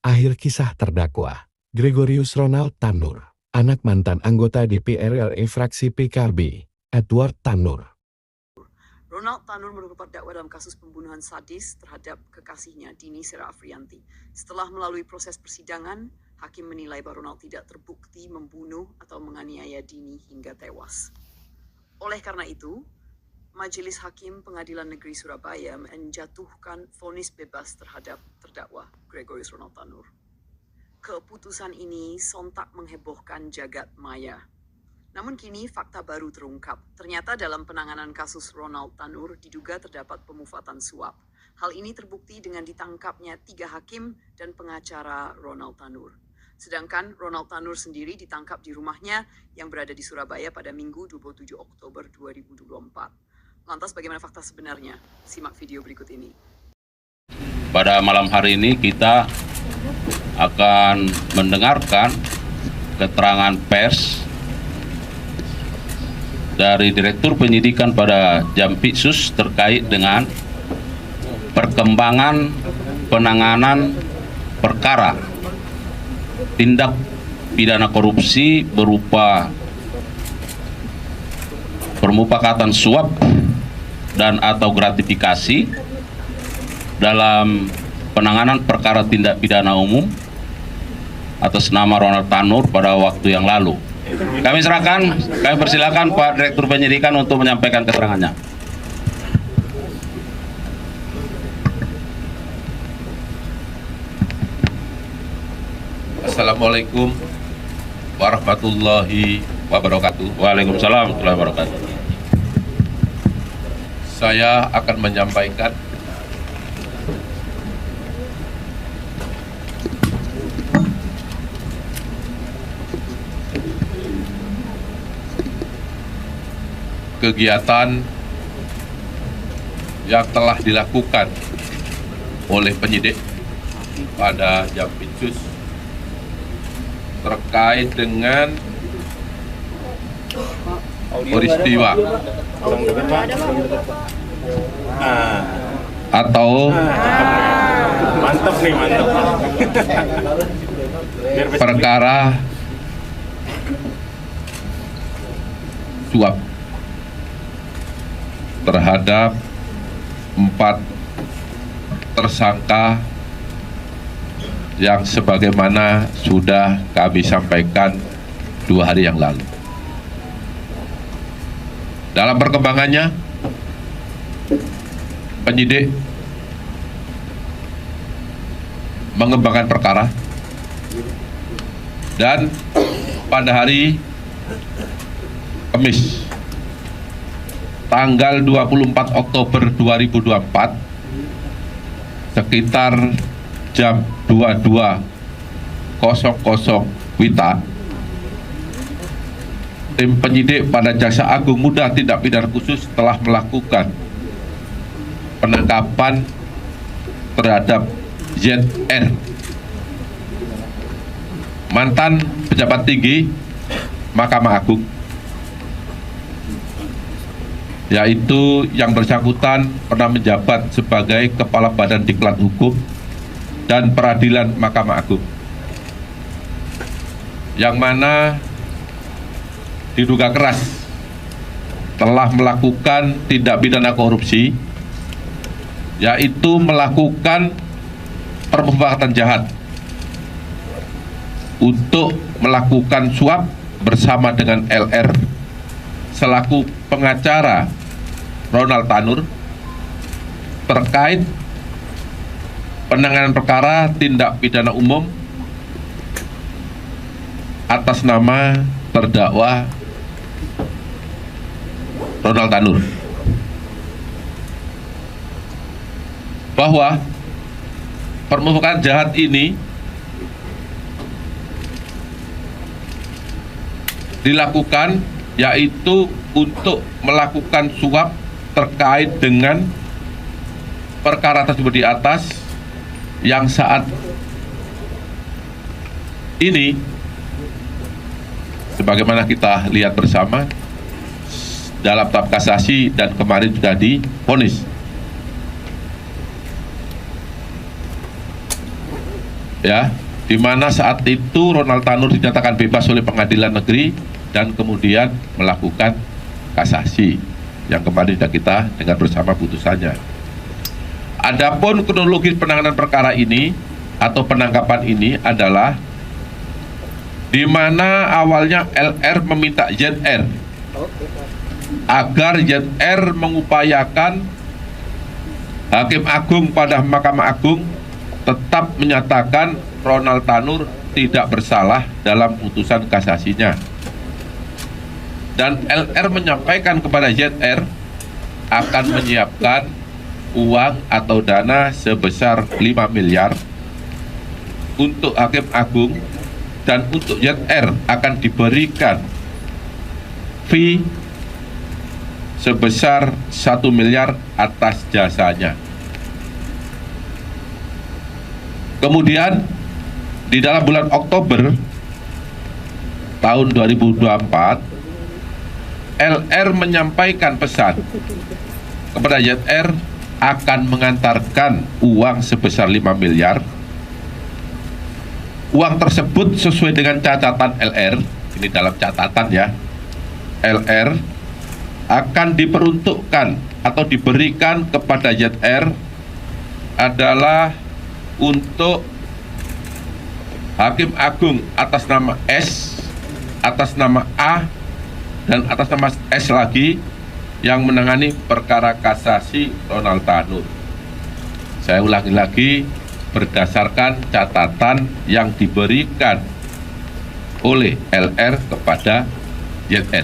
Akhir kisah terdakwa, Gregorius Ronald Tanur, anak mantan anggota DPR RI fraksi PKB, Edward Tanur. Ronald Tanur merupakan terdakwa dalam kasus pembunuhan sadis terhadap kekasihnya Dini Sera Afrianti. Setelah melalui proses persidangan, hakim menilai bahwa Ronald tidak terbukti membunuh atau menganiaya Dini hingga tewas. Oleh karena itu, Majelis Hakim Pengadilan Negeri Surabaya menjatuhkan vonis bebas terhadap terdakwa Gregorius Ronald Tanur. Keputusan ini sontak menghebohkan jagat maya. Namun kini fakta baru terungkap. Ternyata dalam penanganan kasus Ronald Tanur diduga terdapat pemufatan suap. Hal ini terbukti dengan ditangkapnya 3 hakim dan pengacara Ronald Tanur. Sedangkan Ronald Tanur sendiri ditangkap di rumahnya yang berada di Surabaya pada Minggu 27 Oktober 2024. Lantas bagaimana fakta sebenarnya? Simak video berikut ini. Pada malam hari ini kita akan mendengarkan keterangan pers dari Direktur Penyidikan pada Jampitsus terkait dengan perkembangan penanganan perkara tindak pidana korupsi berupa permufakatan suap dan atau gratifikasi dalam penanganan perkara tindak pidana umum atas nama Ronald Tanur pada waktu yang lalu. Kami persilakan Pak Direktur Penyidikan untuk menyampaikan keterangannya. Assalamualaikum warahmatullahi wabarakatuh. Waalaikumsalam warahmatullahi wabarakatuh. Saya akan menyampaikan kegiatan yang telah dilakukan oleh penyidik pada Jampitsus terkait dengan peristiwa Atau mantap nih, mantap. perkara suap terhadap 4 tersangka yang sebagaimana sudah kami sampaikan 2 hari yang lalu. Dalam perkembangannya, penyidik mengembangkan perkara dan pada hari Kamis tanggal 24 Oktober 2024 sekitar jam 22.00 WITA, tim penyidik pada Jaksa Agung Muda Tindak Pidana Khusus telah melakukan penangkapan terhadap ZR, mantan pejabat tinggi Mahkamah Agung, yaitu yang bersangkutan pernah menjabat sebagai Kepala Badan Diklat Hukum dan Peradilan Mahkamah Agung, yang mana diduga keras telah melakukan tindak pidana korupsi, yaitu melakukan permufakatan jahat untuk melakukan suap bersama dengan LR selaku pengacara Ronald Tanur terkait penanganan perkara tindak pidana umum atas nama terdakwa Ronald Tanur, bahwa permufakatan jahat ini dilakukan yaitu untuk melakukan suap terkait dengan perkara tersebut di atas, yang saat ini sebagaimana kita lihat bersama dalam tahap kasasi dan kemarin sudah divonis. ya, di mana saat itu Ronald Tanur dinyatakan bebas oleh pengadilan negeri dan kemudian melakukan kasasi yang kemarin sudah kita dengar bersama putusannya. Adapun kronologis penanganan perkara ini atau penangkapan ini adalah di mana awalnya LR meminta ZR agar ZR mengupayakan Hakim Agung pada Mahkamah Agung tetap menyatakan Ronald Tanur tidak bersalah dalam putusan kasasinya. Dan LR menyampaikan kepada ZR akan menyiapkan uang atau dana sebesar 5 miliar untuk Hakim Agung, dan untuk ZR akan diberikan fee sebesar 1 miliar atas jasanya. Kemudian di dalam bulan Oktober tahun 2024, LR menyampaikan pesan kepada ZR akan mengantarkan uang sebesar 5 miliar. Uang tersebut sesuai dengan catatan LR, ini dalam catatan ya, LR akan diperuntukkan atau diberikan kepada ZR adalah untuk Hakim Agung atas nama S, atas nama A, dan atas nama S lagi yang menangani perkara kasasi Ronald Tanur. Saya ulangi lagi, berdasarkan catatan yang diberikan oleh LR kepada ZR.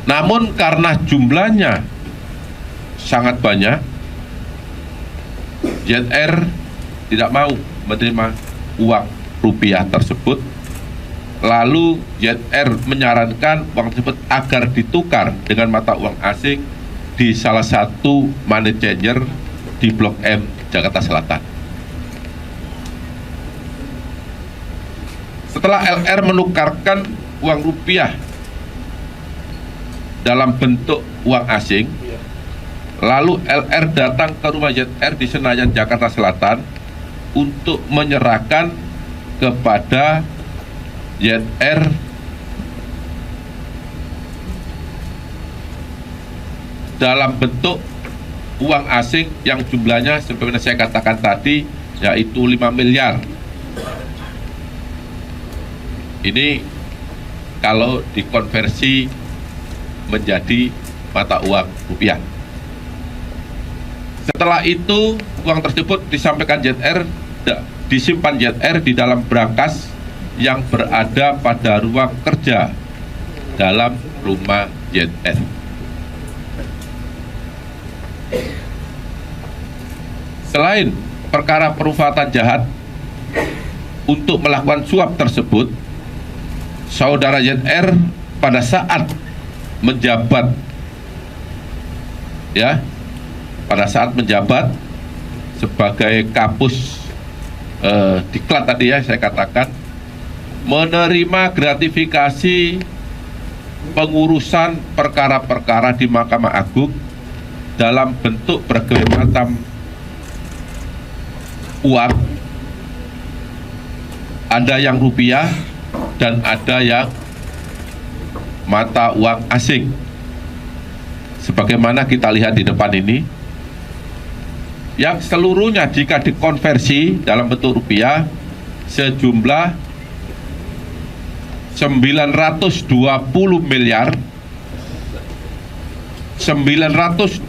Namun karena jumlahnya sangat banyak, ZR tidak mau menerima uang rupiah tersebut. Lalu ZR menyarankan uang tersebut agar ditukar dengan mata uang asing di salah satu money changer di Blok M, Jakarta Selatan. Setelah LR menukarkan uang rupiah dalam bentuk uang asing, lalu LR datang ke rumah ZR di Senayan, Jakarta Selatan untuk menyerahkan kepada ZR dalam bentuk uang asing yang jumlahnya seperti saya katakan tadi, yaitu 5 miliar. Ini kalau dikonversi menjadi mata uang rupiah. Setelah itu uang tersebut disampaikan ZR, disimpan ZR di dalam brankas yang berada pada ruang kerja dalam rumah ZR. Selain perkara perbuatan jahat untuk melakukan suap tersebut, saudara ZR pada saat menjabat, ya, pada saat menjabat sebagai Kapus Diklat tadi ya saya katakan, menerima gratifikasi pengurusan perkara-perkara di Mahkamah Agung dalam bentuk berbagai macam uang, ada yang rupiah dan ada yang mata uang asing. Sebagaimana kita lihat di depan ini, yang seluruhnya jika dikonversi dalam bentuk rupiah sejumlah 920 miliar 912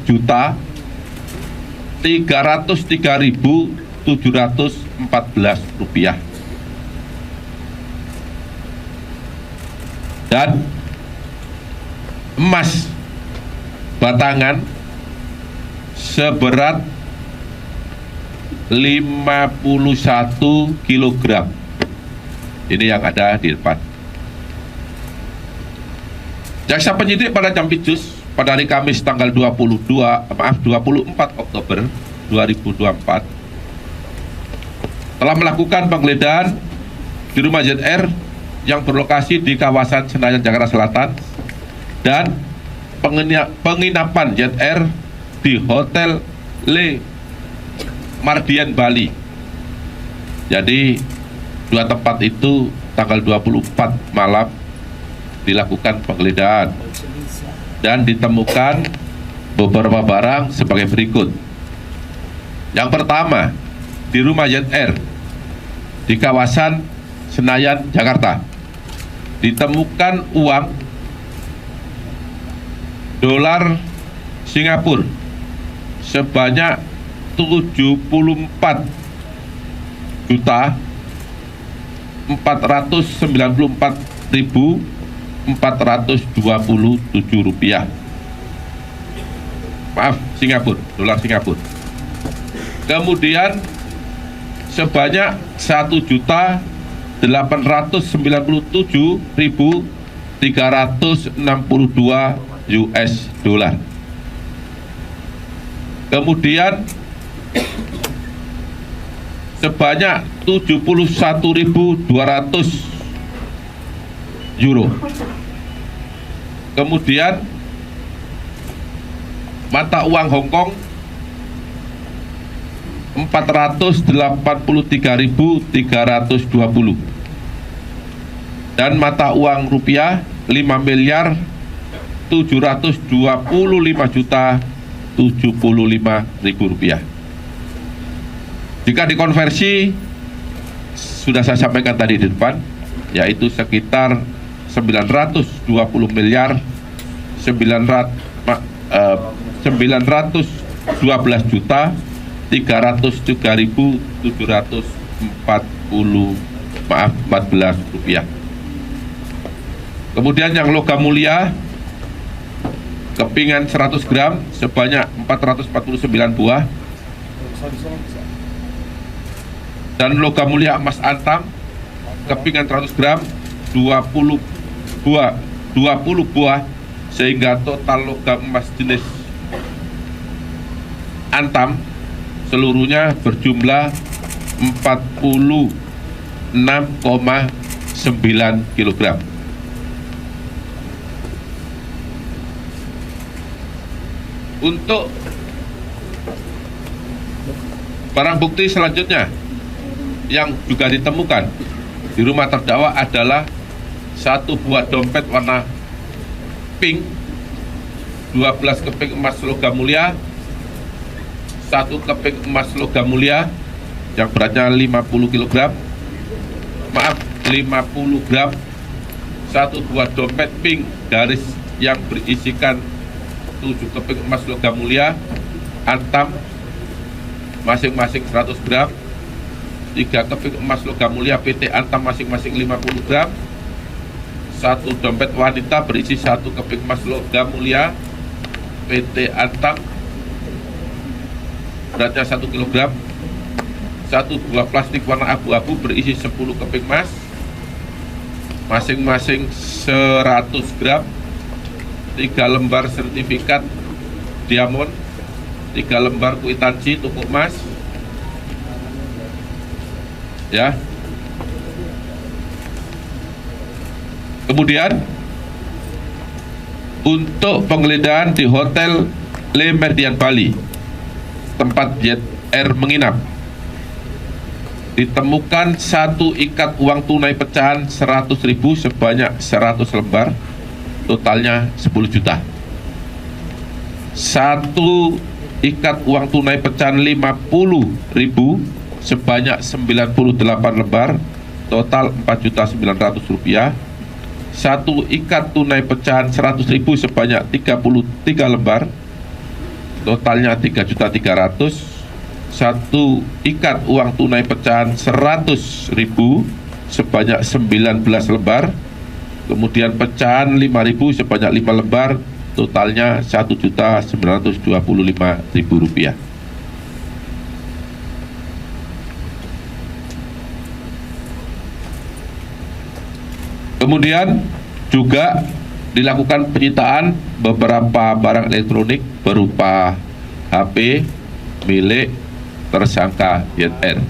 juta 303.714 rupiah. Dan emas batangan seberat 51 kg. Ini yang ada di depan. Jaksa penyidik pada Jampitsus pada hari Kamis tanggal 24 Oktober 2024 telah melakukan penggeledahan di rumah ZR yang berlokasi di kawasan Senayan, Jakarta Selatan, dan penginapan ZR di Hotel Le Mardian, Bali. Jadi dua tempat itu tanggal 24 malam dilakukan penggeledahan dan ditemukan beberapa barang sebagai berikut. Yang pertama, di rumah YR di kawasan Senayan, Jakarta, ditemukan uang dolar Singapura sebanyak 74.494.427 rupiah. Maaf, Singapura, dolar Singapura. Kemudian sebanyak 1.897.362 US dollar. Kemudian sebanyak 71.200 euro. Kemudian mata uang Hong Kong 483.320 dan mata uang rupiah 5.725.075.000 rupiah. Jika dikonversi, sudah saya sampaikan tadi di depan, yaitu sekitar 912.303.714 rupiah. Kemudian yang logam mulia, kepingan 100 gram sebanyak 449 buah, dan logam mulia emas antam, kepingan 100 gram 20 buah, sehingga total logam emas jenis antam seluruhnya berjumlah 46,9 kg. Untuk barang bukti selanjutnya yang juga ditemukan di rumah terdakwa adalah satu buah dompet warna pink, 12 keping emas logam mulia, satu keping emas logam mulia yang beratnya 50 kg, 50 gram, satu buah dompet pink garis yang berisikan 7 keping emas logam mulia antam masing-masing 100 gram, 3 keping emas logam mulia PT antam masing-masing 50 gram, satu dompet wanita berisi 1 keping emas logam mulia PT antam beratnya 1 kg, satu buah plastik warna abu-abu berisi 10 keping emas masing-masing 100 gram, 3 lembar sertifikat diamond, 3 lembar kwitansi toko emas, ya. Kemudian untuk penggeledahan di Hotel Le Méridien Bali, tempat YR menginap, ditemukan satu ikat uang tunai pecahan 100.000 sebanyak 100 lembar, totalnya 10 juta. Satu ikat uang tunai pecahan 50.000 sebanyak 98 lembar, total 4.900.000 rupiah. Satu ikat tunai pecahan 100.000 sebanyak 33 lembar, totalnya 3.300.000. Satu ikat uang tunai pecahan 100.000 sebanyak 19 lembar, kemudian pecahan 5.000 sebanyak 5 lembar, totalnya 1.925.000 rupiah. Kemudian juga dilakukan penyitaan beberapa barang elektronik berupa HP milik tersangka YR.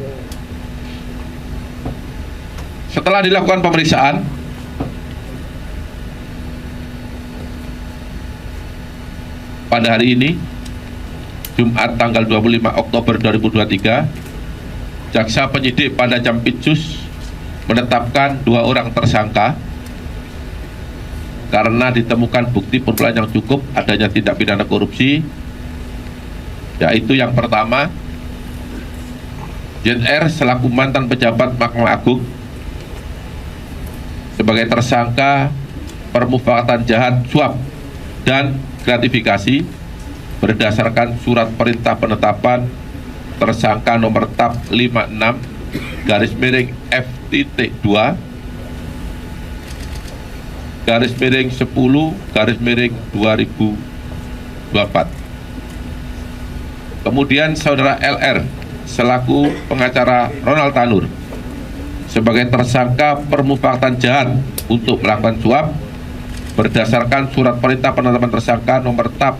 Setelah dilakukan pemeriksaan, pada hari ini Jumat tanggal 25 Oktober 2023, jaksa penyidik pada Jampitsus menetapkan 2 orang tersangka karena ditemukan bukti permulaan yang cukup adanya tindak pidana korupsi, yaitu yang pertama, ZR selaku mantan pejabat Mahkamah Agung sebagai tersangka permufakatan jahat, suap, dan gratifikasi berdasarkan surat perintah penetapan tersangka nomor TAP 56-F-2/10/2024. Kemudian saudara LR selaku pengacara Ronald Tanur sebagai tersangka permufakatan jahat untuk melakukan suap berdasarkan surat perintah penetapan tersangka nomor TAP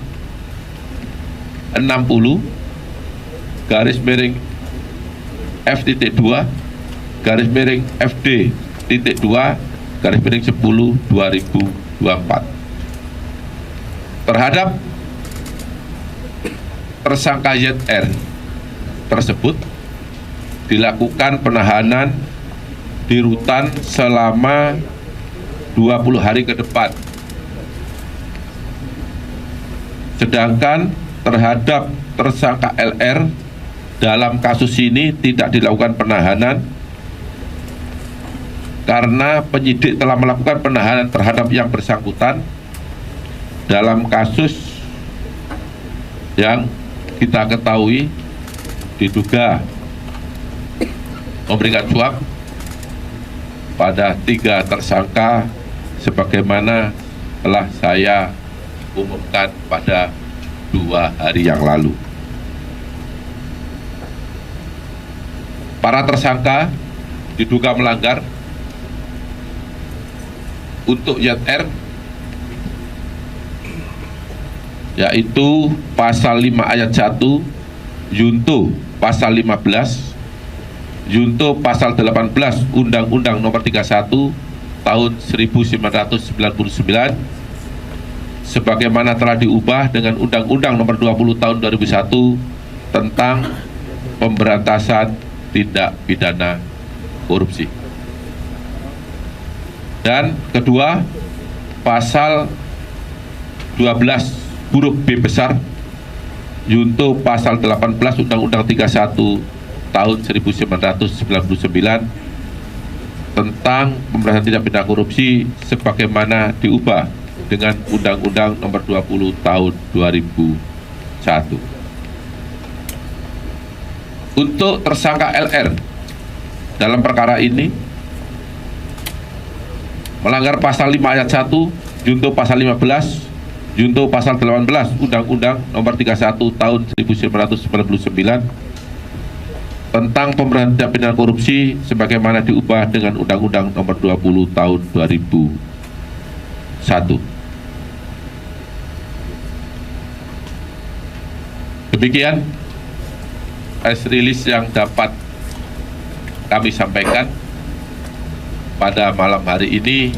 60-FD-2/10/2024 terhadap tersangka ZR tersebut dilakukan penahanan di rutan selama 20 hari ke depan. Sedangkan terhadap tersangka LR dalam kasus ini tidak dilakukan penahanan karena penyidik telah melakukan penahanan terhadap yang bersangkutan dalam kasus yang kita ketahui diduga memberikan suap pada 3 tersangka sebagaimana telah saya umumkan pada 2 hari yang lalu. Para tersangka diduga melanggar. Untuk ZR yaitu pasal 5 ayat 1, Junto pasal 15, Junto pasal 18 Undang-Undang Nomor 31 Tahun 1999 sebagaimana telah diubah dengan Undang-Undang Nomor 20 Tahun 2001 tentang pemberantasan tindak pidana korupsi. Dan kedua, pasal 12 huruf B besar Junto pasal 18 Undang-Undang 31 tahun 1999 tentang pemberantasan tindak pidana korupsi sebagaimana diubah dengan Undang-Undang Nomor 20 tahun 2001. Untuk tersangka LR dalam perkara ini melanggar pasal 5 ayat 1, Junto pasal 15, Junto pasal 18 Undang-Undang Nomor 31 tahun 1999 tentang pemberantasan tindak pidana korupsi sebagaimana diubah dengan Undang-Undang Nomor 20 tahun 2001. Demikian press release yang dapat kami sampaikan pada malam hari ini.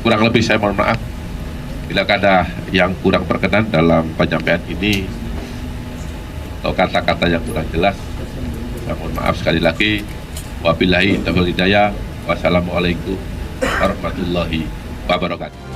Kurang lebih saya mohon maaf bila ada yang kurang berkenan dalam penyampaian ini atau kata-kata yang kurang jelas. Saya mohon maaf sekali lagi. Wabillahi taufiq wal hidayah. Wassalamualaikum warahmatullahi wabarakatuh.